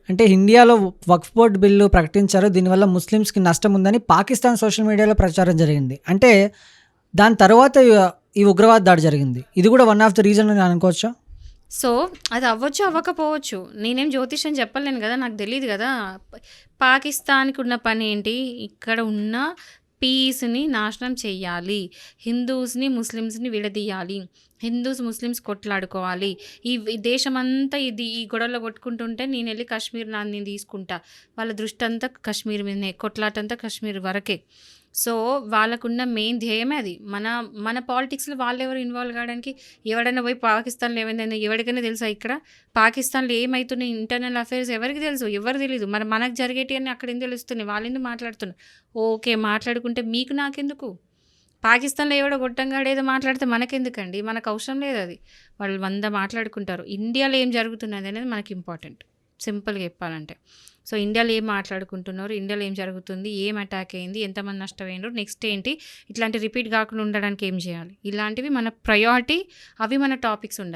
అంటే ఇండియాలో వక్ఫ్ board bill ప్రకటించారు. దీనివల్ల ముస్లిమ్స్‌కి నష్టం ఉందని పాకిస్తాన్ సోషల్ మీడియాలో ప్రచారం జరిగింది. అంటే దాని తర్వాత ఈ ఉగ్రవాద దాడి జరిగింది. ఇది కూడా వన్ ఆఫ్ ద రీజన్ అని అనుకోవచ్చా? సో అది అవ్వచ్చు, అవ్వకపోవచ్చు. నేనేం జ్యోతిష్యం చెప్పలేను కదా, నాకు తెలియదు కదా. పాకిస్తాన్కి ఉన్న పని ఏంటి? ఇక్కడ ఉన్న పీస్ని నాశనం చెయ్యాలి, హిందూస్ని ముస్లిమ్స్ని విడదీయాలి, హిందూస్ ముస్లిమ్స్ కొట్లాడుకోవాలి. ఈ దేశమంతా ఈ గొడవలో కొట్టుకుంటుంటే నేను వెళ్ళి కాశ్మీర్ నేను తీసుకుంటా. వాళ్ళ దృష్టి అంతా కాశ్మీర్ మీదనే, కొట్లాటంతా కాశ్మీర్ వరకే. సో వాళ్ళకున్న మెయిన్ ధ్యేయమే అది. మన పాలిటిక్స్లో వాళ్ళెవరు ఇన్వాల్వ్ కావడానికి? ఎవడైనా పోయి పాకిస్తాన్లో ఏమైందని ఎవరికైనా తెలుసా? ఇక్కడ పాకిస్తాన్లో ఏమవుతున్నాయి ఇంటర్నల్ అఫైర్స్ ఎవరికి తెలుసు? ఎవరు తెలీదు. మరి మనకు జరిగేటివన్నీ అక్కడ ఏం తెలుస్తున్నాయి? వాళ్ళెందుకు మాట్లాడుతున్నారు? ఓకే, మాట్లాడుకుంటే మీకు నాకెందుకు? పాకిస్తాన్లో ఎవడో గొట్టంగాడు ఏదో మాట్లాడితే మనకెందుకండి? మనకు అవసరం లేదు అది. వాళ్ళు 100 మాట్లాడుకుంటారు. ఇండియాలో ఏం జరుగుతున్నది అనేది మనకి ఇంపార్టెంట్, సింపుల్గా చెప్పాలంటే. సో ఇండియాలో ఏం మాట్లాడుకుంటున్నారు, ఇండియాలో ఏం జరుగుతుంది, ఏం అటాక్ అయింది, ఎంతమంది నష్టపోయినారు, నెక్స్ట్ ఏంటి, ఇట్లాంటి రిపీట్ కాకుండా ఉండడానికి ఏం చేయాలి, ఇలాంటివి మన ప్రయారిటీ, అవి మన టాపిక్స్ ఉండాలి.